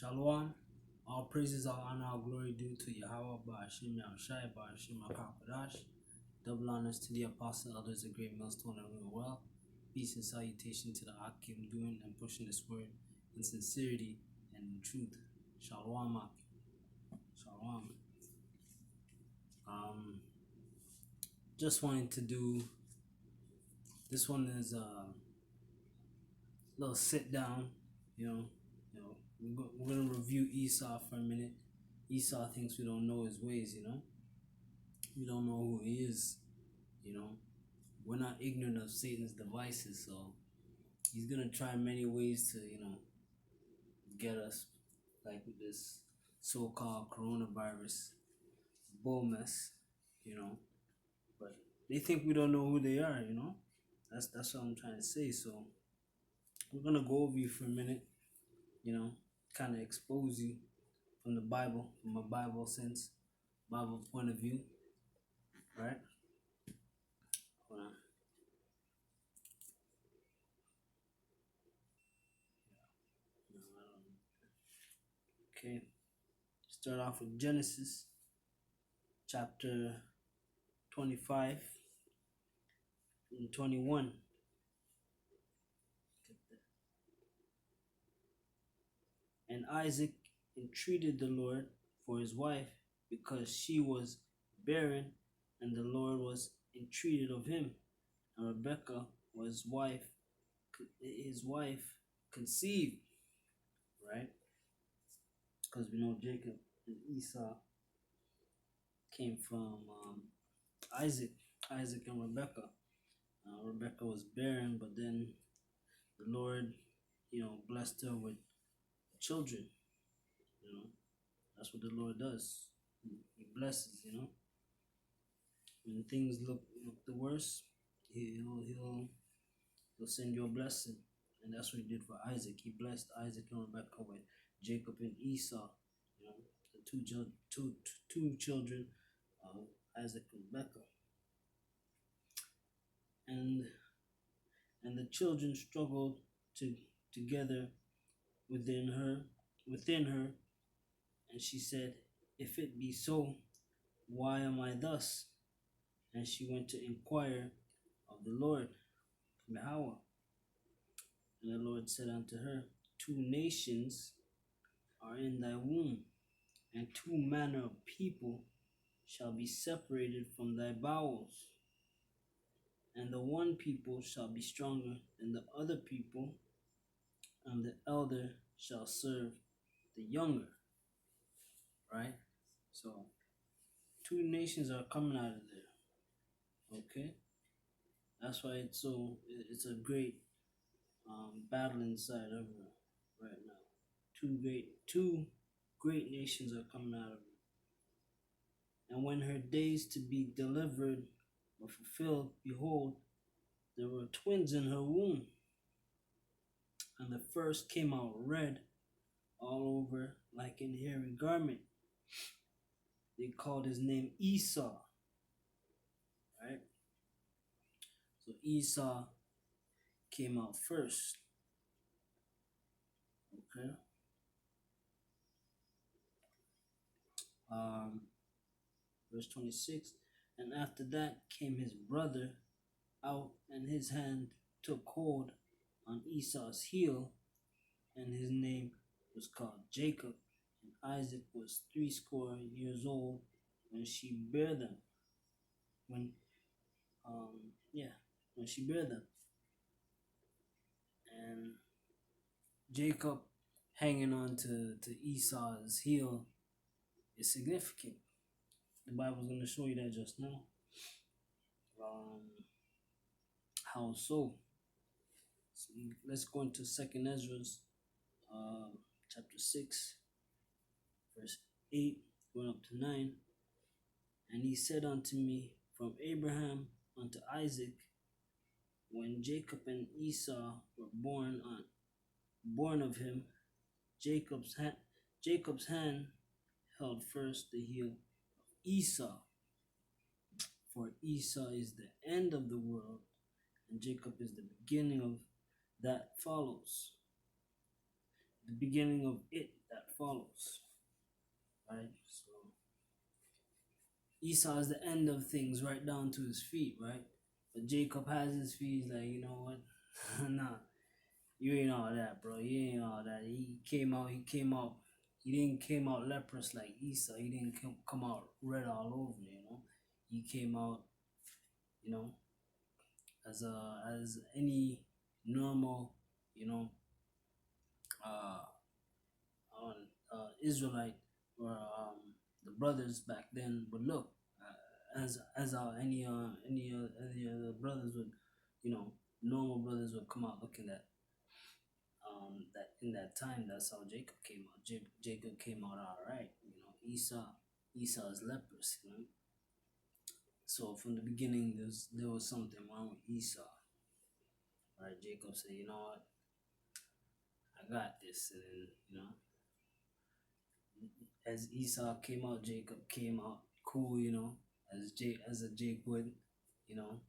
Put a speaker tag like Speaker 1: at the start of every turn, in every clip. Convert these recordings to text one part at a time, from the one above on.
Speaker 1: Shalom. All praises, all honor, all glory due to Yahawah, Yahawashi, RAWCHAA QADASH. Double honors to the apostle, elders, a great millstone and real well. Peace and salutation to the ahchyam, doing and pushing this word in sincerity and in truth. Shalom. Shalom. Just wanting to do this one is a little sit down, we're gonna review Esau for a minute. Esau thinks we don't know his ways, we don't know who he is, we're not ignorant of Satan's devices, so he's gonna try many ways to, get us, like with this so-called coronavirus bull mess, but they think we don't know who they are, that's what I'm trying to say. So we're gonna go over you for a minute, kind of expose you from the Bible, from a Bible sense, Bible point of view, right? Hold on. Okay, start off with Genesis chapter 25 and 21. And Isaac entreated the Lord for his wife because she was barren, and the Lord was entreated of him. And Rebekah was his wife conceived, right? Because we know Jacob and Esau came from Isaac and Rebekah. Rebekah was barren, but then the Lord, blessed her with children. That's what the Lord does. He blesses, when things look the worst, he'll send you a blessing. And that's what he did for Isaac. He blessed Isaac and Rebekah with Jacob and Esau, the two children of Isaac and Rebekah. And the children struggled together within her, and she said, "If it be so, why am I thus?" And she went to inquire of the Lord, Yahawah. And the Lord said unto her, 2 nations are in thy womb, and 2 manner of people shall be separated from thy bowels. And the one people shall be stronger than the other people, and the elder shall serve the younger. Right? So 2 nations are coming out of there. Okay? That's why it's a great battle inside of her right now. Two great nations are coming out of her. And when her days to be delivered were fulfilled, behold, there were twins in her womb. And the first came out red all over like an hairy garment. They called his name Esau. Right? So Esau came out first. Okay. Verse 26. And after that came his brother out, and his hand took hold on Esau's heel, and his name was called Jacob. And Isaac was 80 years old when she bare them. When she bare them. And Jacob hanging on to Esau's heel is significant. The Bible's going to show you that just now. How so? Let's go into 2nd Ezra, chapter 6, verse 8, going up to 9. And he said unto me, from Abraham unto Isaac, when Jacob and Esau were born of him, Jacob's hand held first the heel of Esau. For Esau is the end of the world, and Jacob is the beginning of that follows. The beginning of it that follows, right? So Esau is the end of things right down to his feet, right? But Jacob has his feet. He's like, you know what? Nah, you ain't all that, bro. You ain't all that. He came out. He didn't came out leprous like Esau. He didn't come out red all over. He came out, you know, as any normal, you know, uh, on Israelite or the brothers back then would look, as any other brothers would, normal brothers would come out looking at. That in that time, that's how Jacob came out. Jacob came out all right. Esau is leprous. So from the beginning, there was something wrong with Esau. Right? Jacob said, you know what, I got this, and then as Esau came out, Jacob came out cool. As a Jake would, you know,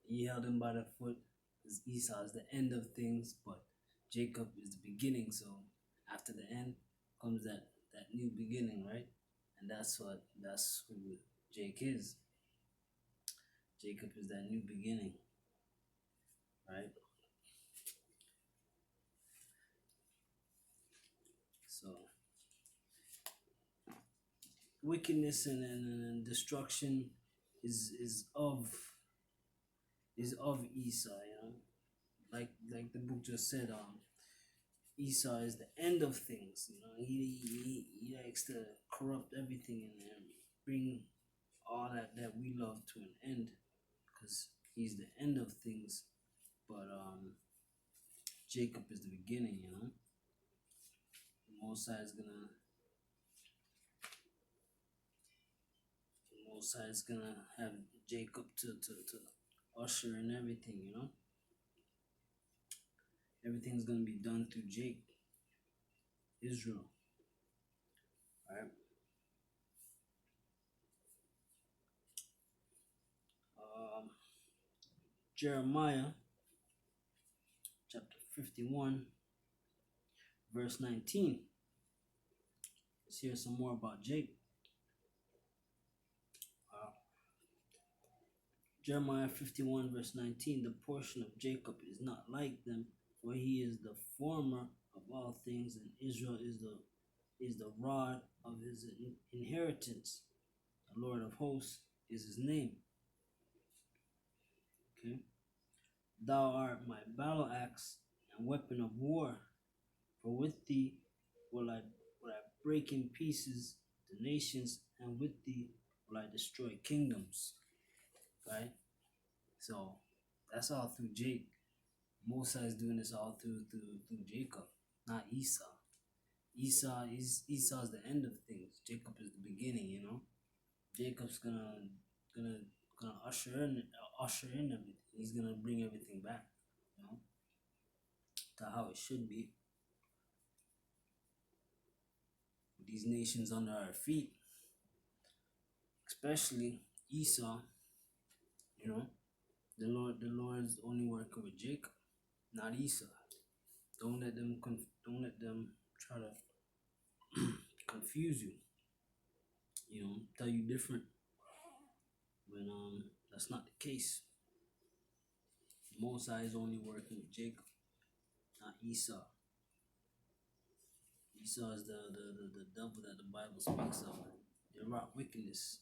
Speaker 1: he held him by the foot. As Esau is the end of things, but Jacob is the beginning. So after the end comes that new beginning, right? And that's who Jake is. Jacob is that new beginning, right? So wickedness and destruction is of Esau, like the book just said. Esau is the end of things. He likes to corrupt everything and bring all that we love to an end, because he's the end of things. But Jacob is the beginning. The Most High is gonna have Jacob to usher in everything. Everything's gonna be done through Israel. Right? Jeremiah chapter 51, verse 19. Let's hear some more about Jacob. Jeremiah 51, verse 19. The portion of Jacob is not like them, for he is the former of all things, and Israel is the rod of his inheritance. The Lord of hosts is his name. Okay. Thou art my battle axe and weapon of war, for with thee will I break in pieces the nations, and with thee will I destroy kingdoms. Right? So that's all through Jake. Moses is doing this all through Jacob, not Esau. Esau's the end of things. Jacob is the beginning. Jacob's gonna usher in everything. He's gonna bring everything back, to how it should be. With these nations under our feet, especially Esau. The Lord's only working with Jacob, not Esau. Don't let them try to confuse you. Tell you different when that's not the case. Moses is only working with Jacob, not Esau. Esau is the devil that the Bible speaks of. They wrought wickedness.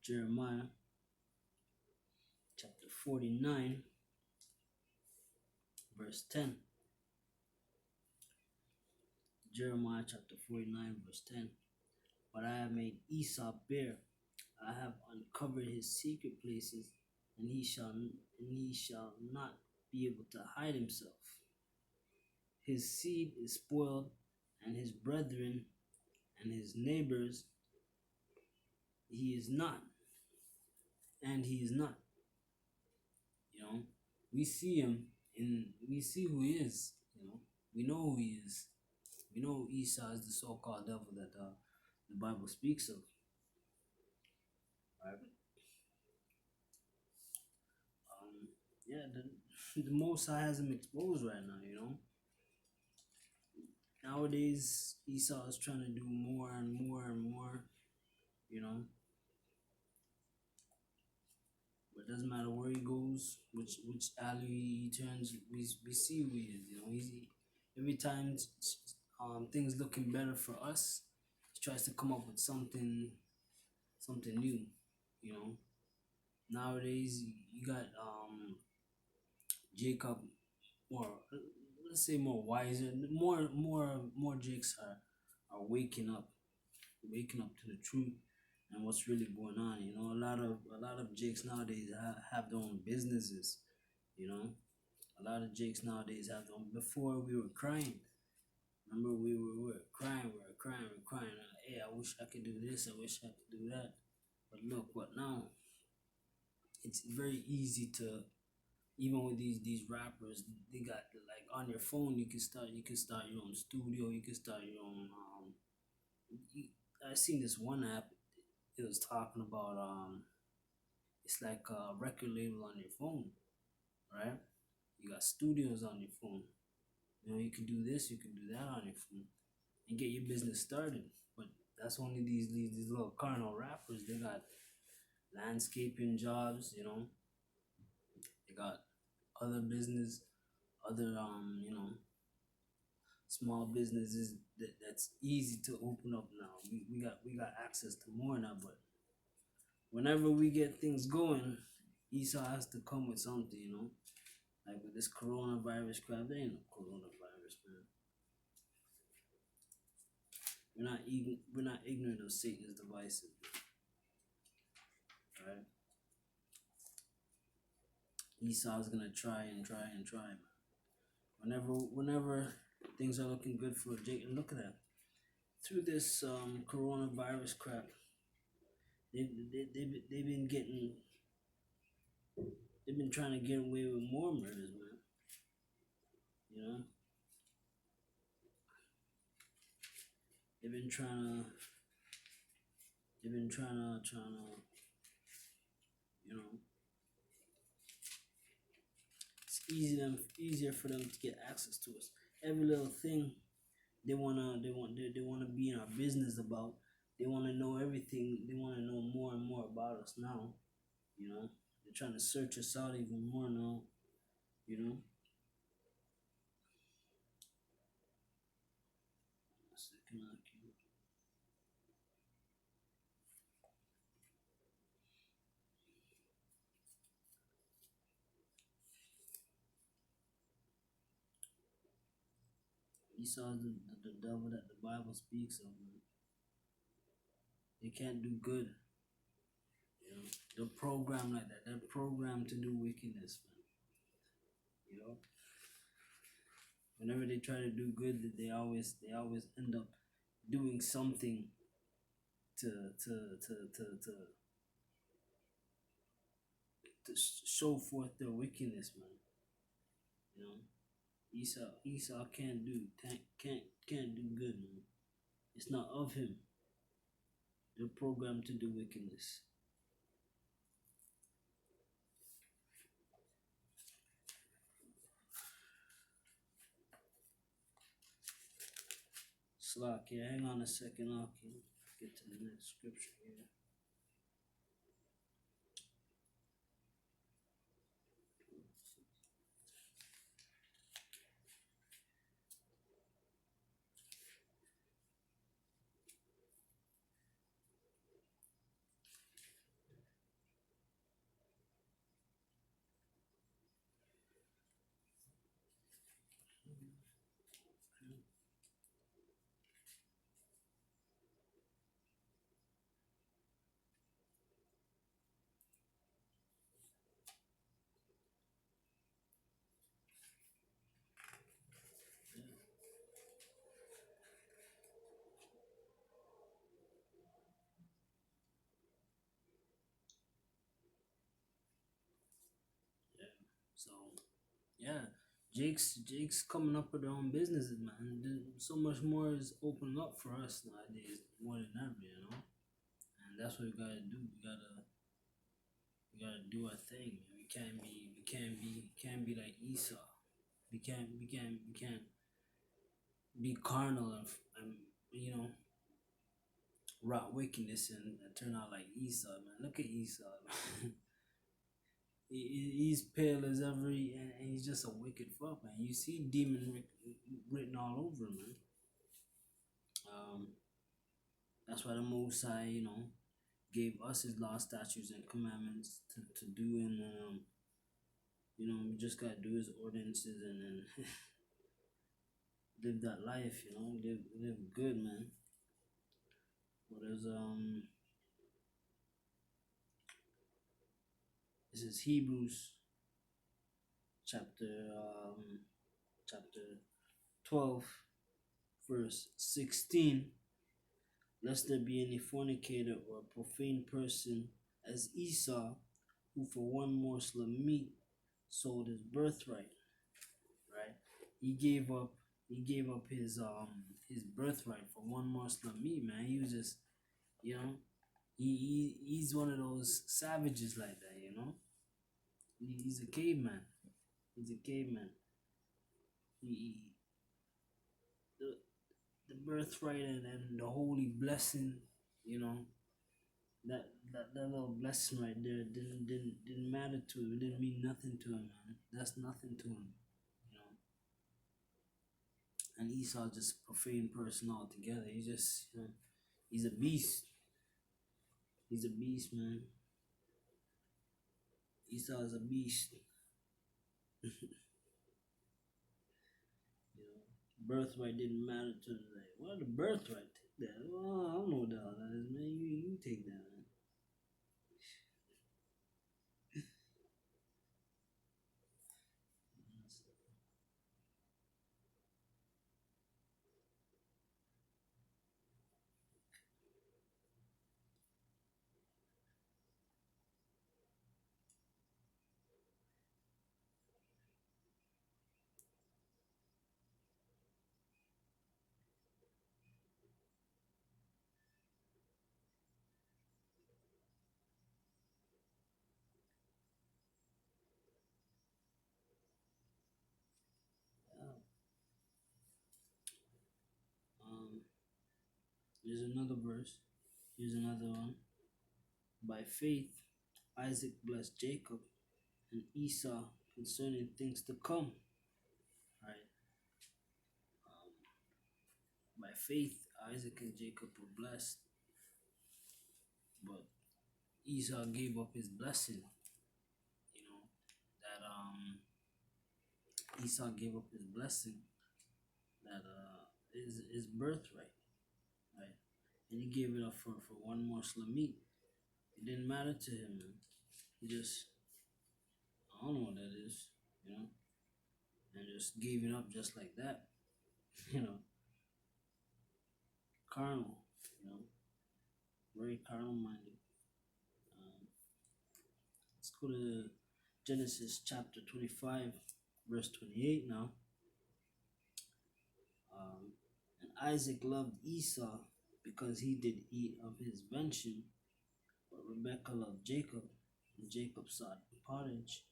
Speaker 1: Jeremiah chapter 49, verse 10. Jeremiah chapter 49, verse 10. But I have made Esau bare. I have uncovered his secret places, and he shall not be able to hide himself. His seed is spoiled, and his brethren and his neighbors, he is not, and he is not. We see him, and we see who he is. We know who he is. We know Esau is the so-called devil that the Bible speaks of. Right? yeah, the Most High has him exposed right now. Nowadays, Esau is trying to do more and more and more. You know, but it doesn't matter where he goes, which alley he turns. We see who he is. Every time things looking better for us, he tries to come up with something new. You know, nowadays you got Jacob, or let's say more wiser, more Jakes are waking up to the truth and what's really going on. A lot of Jakes nowadays have their own businesses. You know, a lot of Jakes nowadays have their own. Before we were crying. Remember, we were crying. Hey, I wish I could do this. I wish I could do that. But look, what now? It's very easy to, even with these rappers, they got like on your phone. You can start your own studio. You can start your own. You, I seen this one app. It was talking about it's like a record label on your phone, right? You got studios on your phone. You can do this, you can do that on your phone, and get your business started. But that's only these little carnal rappers. They got landscaping jobs. They got other business, other small businesses that's easy to open up now. We got access to more now, but whenever we get things going, Esau has to come with something. Like with this coronavirus crap, there ain't no coronavirus, man. We're not ignorant of Satan's devices, right? Esau's gonna try and try and try, man. Whenever things are looking good for Jake, and look at that. Through this coronavirus crap, they've been getting, they've been trying to get away with more murders, man. You know, they've been trying to, you know, it's easier for them to get access to us. Every little thing they wanna be in our business about. They wanna know everything. They wanna know more and more about us now. They're trying to search us out even more now. You know, Esau's the devil that the Bible speaks of. Man. They can't do good. They're programmed like that. They're programmed to do wickedness, man. You know, whenever they try to do good, they always end up doing something to to to to to, to show forth their wickedness, man. You know, Esau can't do good, man. It's not of him. They're programmed to do wickedness. Slack, yeah, hang on a second, I'll get to the next scripture here. Yeah. So yeah, Jake's coming up with their own businesses, man. So much more is opening up for us nowadays, more than ever. And that's what we gotta do. We gotta do our thing. We can't be like Esau. We can't be carnal and you know wrought wickedness and turn out like Esau, man. Look at Esau, man. He's pale as ever, and he's just a wicked fuck, man. You see demon written all over him, man. Um, that's why the Most High, gave us his law, statutes, and commandments to do, and we just gotta do his ordinances and then live that life, live good, man. What is this is Hebrews chapter chapter 12, verse 16. Lest there be any fornicator or profane person as Esau, who for one morsel of meat sold his birthright. Right? He gave up his birthright for one morsel of meat, man. He was just, he's one of those savages like that. He's a caveman. He's a caveman. He the the birthright and the holy blessing, you know, that little blessing right there didn't matter to him. It didn't mean nothing to him, man. That's nothing to him, you know. And Esau just a profane person altogether. He just, he's a beast. He's a beast, man. Esau is a beast. Birthright didn't matter to him. Like, what the birthright? Take that. Well, I don't know what the hell that is, man. You take that, man. Yeah. Um, Here's another verse. Here's another one. By faith, Isaac blessed Jacob and Esau concerning things to come. Right. Um, by faith, Isaac and Jacob were blessed, but Esau gave up his blessing. You know that Esau gave up his blessing, that his birthright, right? And he gave it up for one morsel of meat. It didn't matter to him, man. He just, I don't know what that is, and just gave it up just like that, you know, carnal, very carnal minded. Let's go to Genesis chapter 25, verse 28 now. And Isaac loved Esau because he did eat of his venison, but Rebekah loved Jacob, and Jacob sought pottage.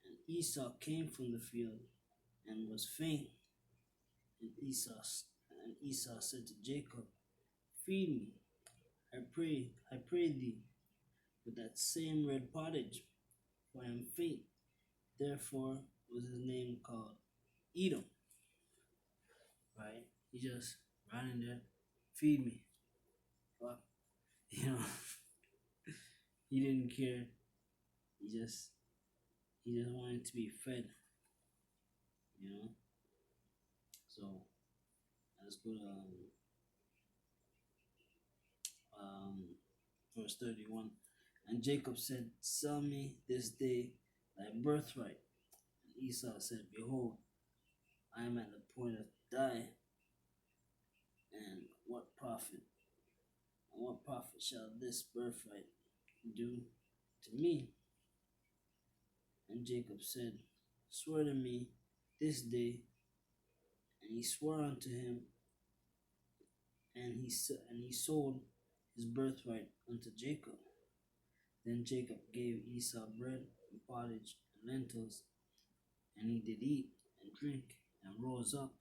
Speaker 1: And Esau came from the field and was faint. And Esau said to Jacob, feed me, I pray thee, with that same red pottage, for I am faint. Therefore was his name called Edom. Right? He just ran in there, feed me. Fuck. You know, he didn't care. He just wanted to be fed. So let's go to verse 31. And Jacob said, sell me this day thy birthright. And Esau said, behold, I am at the point of die, and what profit shall this birthright do to me? And Jacob said, swear to me this day. And he swore unto him, and he sold his birthright unto Jacob. Then Jacob gave Esau bread and pottage and lentils, and he did eat and drink and rose up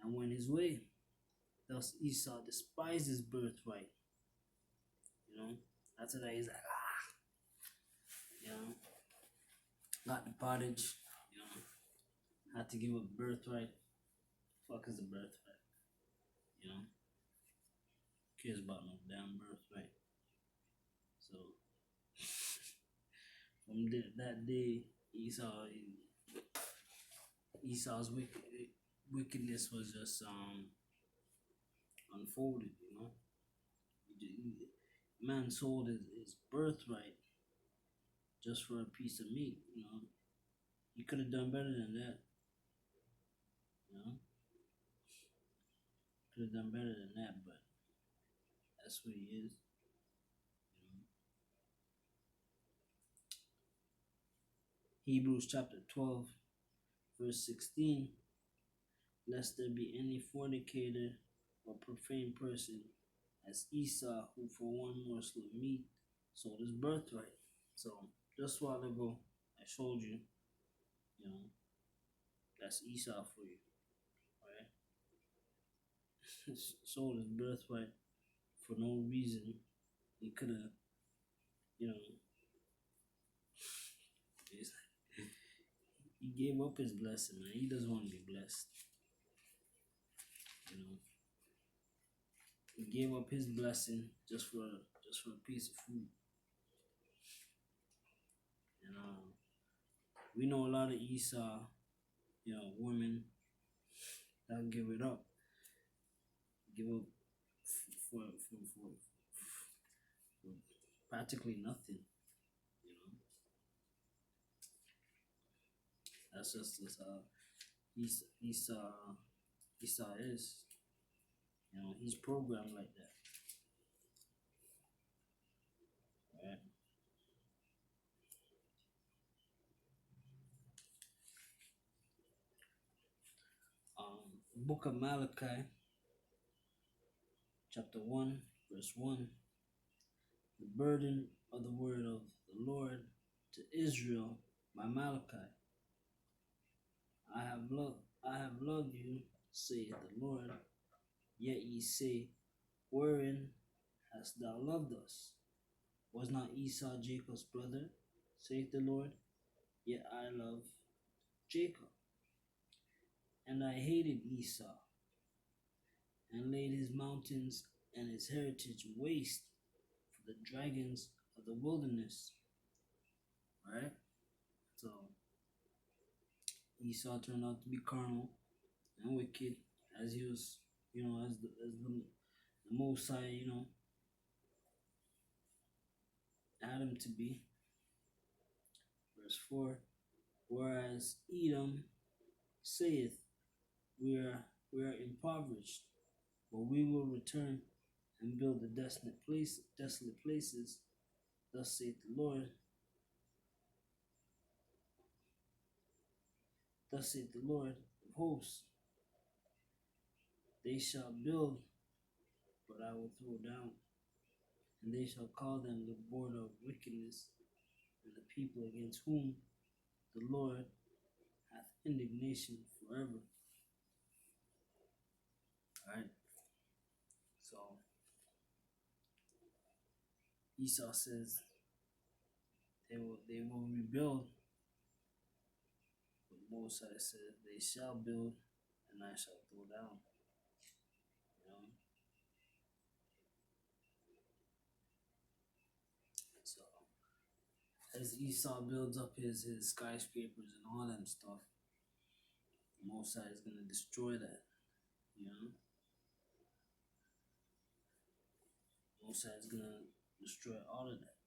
Speaker 1: and went his way. Thus Esau despised his birthright. After that he's like, got the pottage, had to give up birthright. Fuck is a birthright? Cares about no damn birthright. So from that day, Esau's wickedness was just unfolded. Man sold his birthright just for a piece of meat. He could have done better than that. Could have done better than that, but that's what he is. Hebrews chapter 12, verse 16. Lest there be any fornicator or profane person as Esau, who for one morsel of meat sold his birthright. So just a while ago, I showed you, that's Esau for you, right? Sold his birthright for no reason. He could have, he gave up his blessing, man. He doesn't want to be blessed. He gave up his blessing just for a piece of food. And we know a lot of Esau, women that give it up, for practically nothing. That's just Esau is. He's programmed like that. Right? Book of Malachi, chapter 1, verse 1. The burden of the word of the Lord to Israel by Malachi. I have loved you, saith the Lord. Yet ye say, wherein hast thou loved us? Was not Esau Jacob's brother, saith the Lord? Yet I love Jacob. And I hated Esau, and laid his mountains and his heritage waste for the dragons of the wilderness. Right? So Esau turned out to be carnal and wicked, as he was, as the Most High, had him to be. Verse 4. Whereas Edom saith, we are impoverished, but we will return and build the desolate places. Thus saith the Lord. Thus saith the Lord of hosts. They shall build, but I will throw down, and they shall call them the border of wickedness, and the people against whom the Lord hath indignation forever. Alright. So Esau says they will rebuild, but Moses says they shall build and I shall throw down. So as Esau builds up his skyscrapers and all that stuff, Moses is gonna destroy that. Moses is gonna destroy all of that.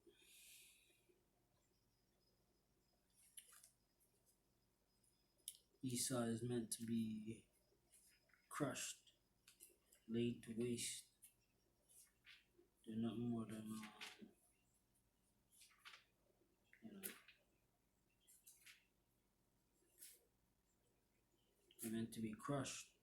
Speaker 1: Esau is meant to be crushed, laid to waste. They're not more than they're meant to be crushed.